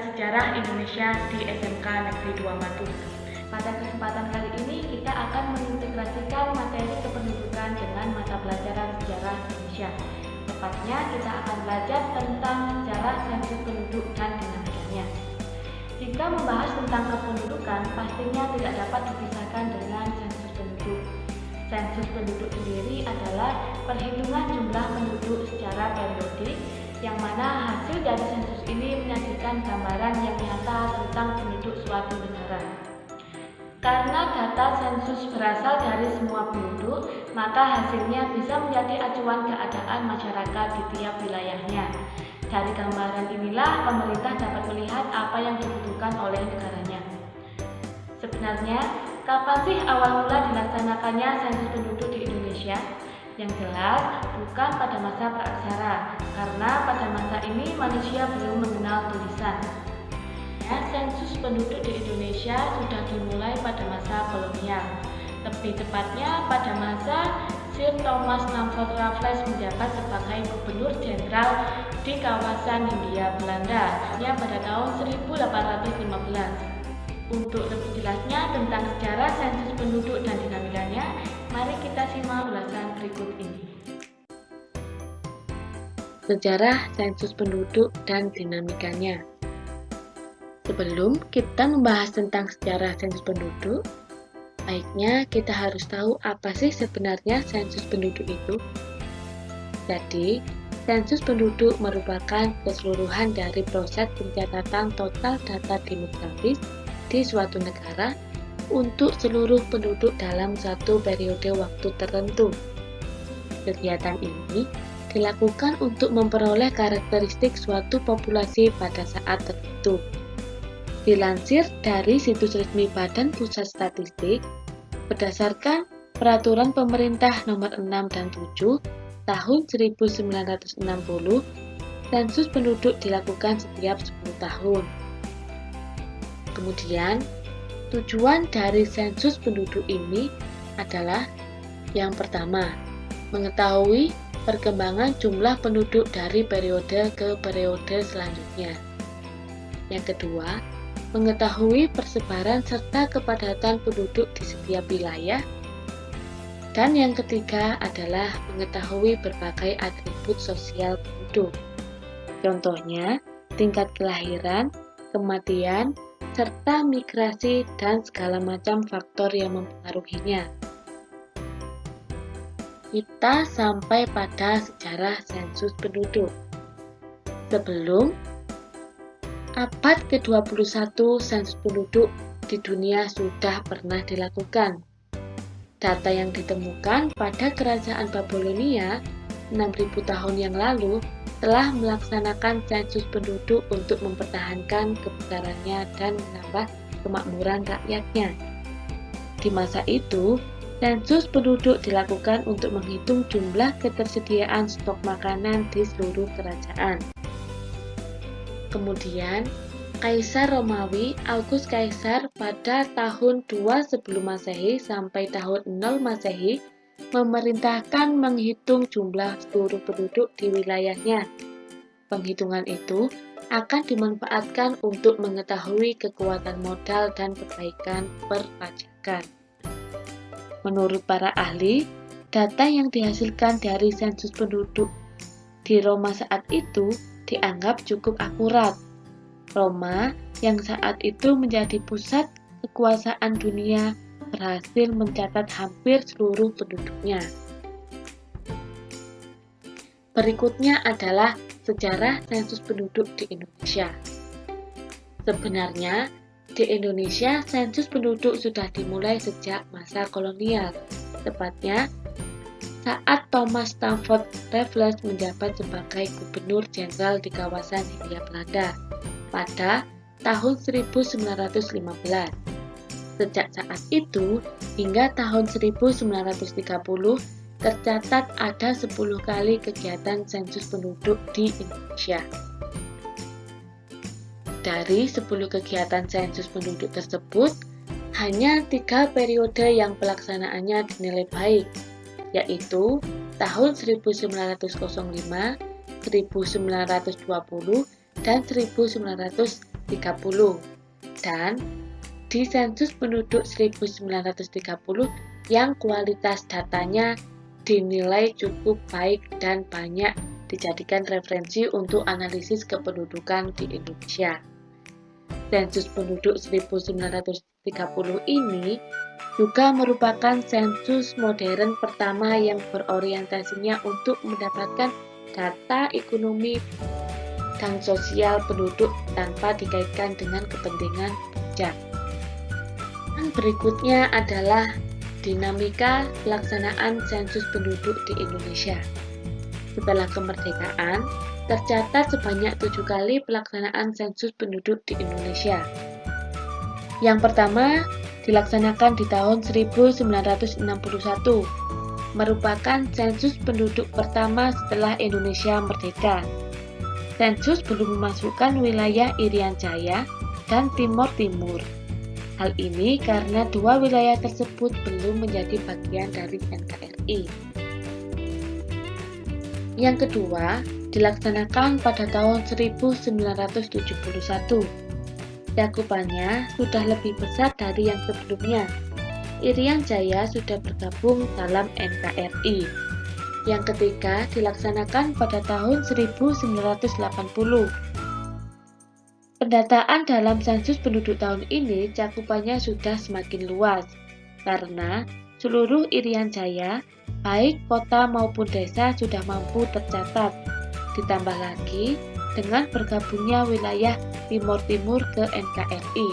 Sejarah Indonesia di SMK Negeri 2 Madu. Pada kesempatan kali ini kita akan mengintegrasikan materi kependudukan dengan mata pelajaran sejarah Indonesia. Tepatnya kita akan belajar tentang sejarah sensus penduduk dan dinamikanya. Jika membahas tentang kependudukan, pastinya tidak dapat dipisahkan dengan sensus penduduk. Sensus penduduk sendiri adalah perhitungan jumlah penduduk secara periodik, yang mana hasil dari sensus ini menyajikan gambaran yang nyata tentang penduduk suatu negara. Karena data sensus berasal dari semua penduduk, maka hasilnya bisa menjadi acuan keadaan masyarakat di tiap wilayahnya. Dari gambaran inilah pemerintah dapat melihat apa yang dibutuhkan oleh negaranya. Sebenarnya, kapan sih awal mula dilaksanakannya sensus penduduk di Indonesia? Yang jelas, bukan pada masa praaksara, karena pada masa ini manusia belum mengenal tulisan. Sensus penduduk di Indonesia sudah dimulai pada masa kolonial, lebih tepatnya pada masa Sir Thomas Stamford Raffles menjabat sebagai Gubernur Jenderal di kawasan Hindia Belanda pada tahun 1815. Untuk lebih jelasnya tentang sejarah sensus penduduk dan dinamikanya, mari kita simak ulasan berikut ini. Sejarah sensus penduduk dan dinamikanya. Sebelum kita membahas tentang sejarah sensus penduduk, baiknya kita harus tahu apa sih sebenarnya sensus penduduk itu. Jadi, sensus penduduk merupakan keseluruhan dari proses pencatatan total data demografis di suatu negara untuk seluruh penduduk dalam satu periode waktu tertentu. Kegiatan ini dilakukan untuk memperoleh karakteristik suatu populasi pada saat tertentu. Dilansir dari situs resmi Badan Pusat Statistik, berdasarkan Peraturan Pemerintah Nomor 6 dan 7 Tahun 1960, sensus penduduk dilakukan setiap 10 tahun. Kemudian, tujuan dari sensus penduduk ini adalah yang pertama, mengetahui perkembangan jumlah penduduk dari periode ke periode selanjutnya. Yang kedua, mengetahui persebaran serta kepadatan penduduk di setiap wilayah. Dan yang ketiga adalah mengetahui berbagai atribut sosial penduduk. Contohnya, tingkat kelahiran, kematian, serta migrasi dan segala macam faktor yang mempengaruhinya. Kita sampai pada sejarah sensus penduduk. Sebelum abad ke-21, sensus penduduk di dunia sudah pernah dilakukan. Data yang ditemukan pada kerajaan Babilonia 6.000 tahun yang lalu telah melaksanakan sensus penduduk untuk mempertahankan kebesarannya dan menambah kemakmuran rakyatnya. Di masa itu, sensus penduduk dilakukan untuk menghitung jumlah ketersediaan stok makanan di seluruh kerajaan. Kemudian, Kaisar Romawi Augustus Kaisar pada tahun 2 sebelum Masehi sampai tahun 0 Masehi memerintahkan menghitung jumlah seluruh penduduk di wilayahnya. Penghitungan itu akan dimanfaatkan untuk mengetahui kekuatan modal dan perbaikan perpajakan. Menurut para ahli, data yang dihasilkan dari sensus penduduk di Roma saat itu dianggap cukup akurat. Roma yang saat itu menjadi pusat kekuasaan dunia berhasil mencatat hampir seluruh penduduknya. Berikutnya adalah sejarah sensus penduduk di Indonesia. Sebenarnya, di Indonesia sensus penduduk sudah dimulai sejak masa kolonial, tepatnya saat Thomas Stamford Raffles menjabat sebagai Gubernur Jenderal di kawasan Hindia Belanda pada tahun 1915. Sejak saat itu hingga tahun 1930 tercatat ada 10 kali kegiatan sensus penduduk di Indonesia. Dari 10 kegiatan sensus penduduk tersebut, hanya 3 periode yang pelaksanaannya dinilai baik, yaitu tahun 1905, 1920, dan 1930. dan di sensus penduduk 1930 yang kualitas datanya dinilai cukup baik dan banyak dijadikan referensi untuk analisis kependudukan di Indonesia. Sensus penduduk 1930 ini juga merupakan sensus modern pertama yang berorientasinya untuk mendapatkan data ekonomi dan sosial penduduk tanpa dikaitkan dengan kepentingan pajak. Dan berikutnya adalah dinamika pelaksanaan sensus penduduk di Indonesia. Setelah kemerdekaan, tercatat sebanyak 7 kali pelaksanaan sensus penduduk di Indonesia. Yang pertama dilaksanakan di tahun 1961, merupakan sensus penduduk pertama setelah Indonesia merdeka. Sensus belum memasukkan wilayah Irian Jaya dan Timor Timur. Hal ini karena dua wilayah tersebut belum menjadi bagian dari NKRI. Yang kedua, dilaksanakan pada tahun 1971. Cakupannya sudah lebih besar dari yang sebelumnya. Irian Jaya sudah bergabung dalam NKRI. Yang ketiga dilaksanakan pada tahun 1980. Pendataan dalam sensus penduduk tahun ini cakupannya sudah semakin luas, karena seluruh Irian Jaya, baik kota maupun desa sudah mampu tercatat. Ditambah lagi dengan bergabungnya wilayah Timor Timur ke NKRI.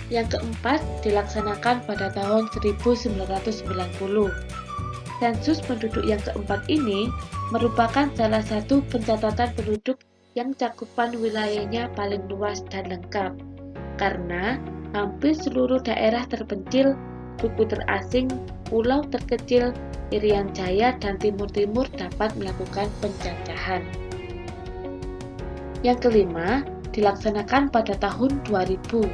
Yang keempat dilaksanakan pada tahun 1990. Sensus penduduk yang keempat ini merupakan salah satu pencatatan penduduk yang cakupan wilayahnya paling luas dan lengkap, karena hampir seluruh daerah terpencil, suku terasing, pulau terkecil, Irian Jaya dan Timur Timur dapat melakukan penjajahan. Yang kelima, dilaksanakan pada tahun 2000.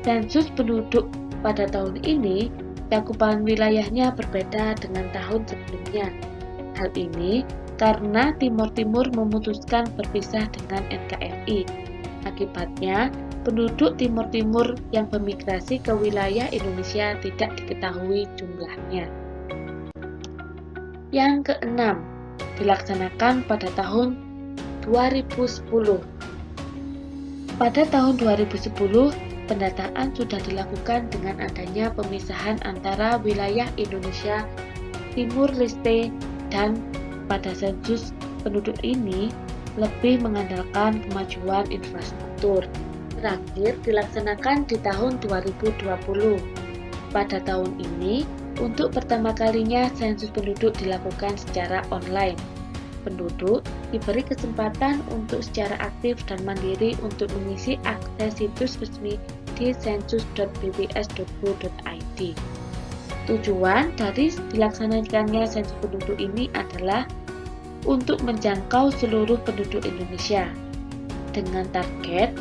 Sensus penduduk pada tahun ini, cakupan wilayahnya berbeda dengan tahun sebelumnya. Hal ini karena Timor Timur memutuskan berpisah dengan NKRI. Akibatnya, penduduk Timor Timur yang bermigrasi ke wilayah Indonesia tidak diketahui jumlahnya. Yang keenam, dilaksanakan pada tahun 2010. Pada tahun 2010, pendataan sudah dilakukan dengan adanya pemisahan antara wilayah Indonesia Timur Leste dan pada sensus penduduk ini lebih mengandalkan kemajuan infrastruktur. Terakhir dilaksanakan di tahun 2020. Pada tahun ini, untuk pertama kalinya sensus penduduk dilakukan secara online. Penduduk diberi kesempatan untuk secara aktif dan mandiri untuk mengisi akses situs resmi di sensus.bps.go.id. Tujuan dari dilaksanakannya sensus penduduk ini adalah untuk menjangkau seluruh penduduk Indonesia dengan target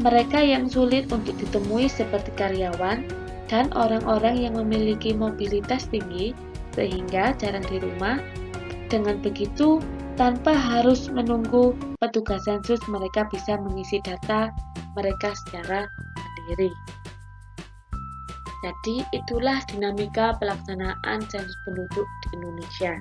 mereka yang sulit untuk ditemui seperti karyawan dan orang-orang yang memiliki mobilitas tinggi sehingga jarang di rumah. Dengan begitu, tanpa harus menunggu petugas sensus, mereka bisa mengisi data mereka secara mandiri. Jadi itulah dinamika pelaksanaan sensus penduduk di Indonesia.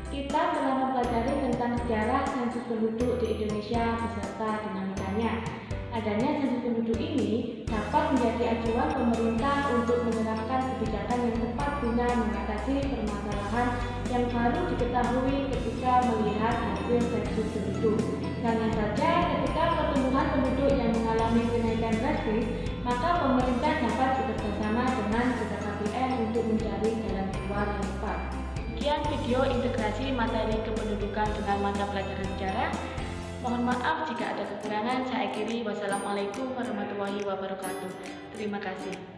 Kita telah mempelajari tentang sejarah sensus penduduk di Indonesia beserta dinamikanya. Adanya sensus penduduk ini dapat menjadi acuan pemerintah untuk menerapkan kebijakan yang tepat guna mengatasi permasalahan yang baru diketahui ketika melihat hasil sensus penduduk. Hanya saja ketika pertumbuhan penduduk yang mengalami kenaikan drastis, maka pemerintah dapat bekerjasama dengan BKKBN untuk mencari jalan keluar yang tepat. Sekian video integrasi materi kependudukan dengan mata pelajaran sejarah. Mohon maaf jika ada kekurangan. Saya akhiri. Wassalamualaikum warahmatullahi wabarakatuh. Terima kasih.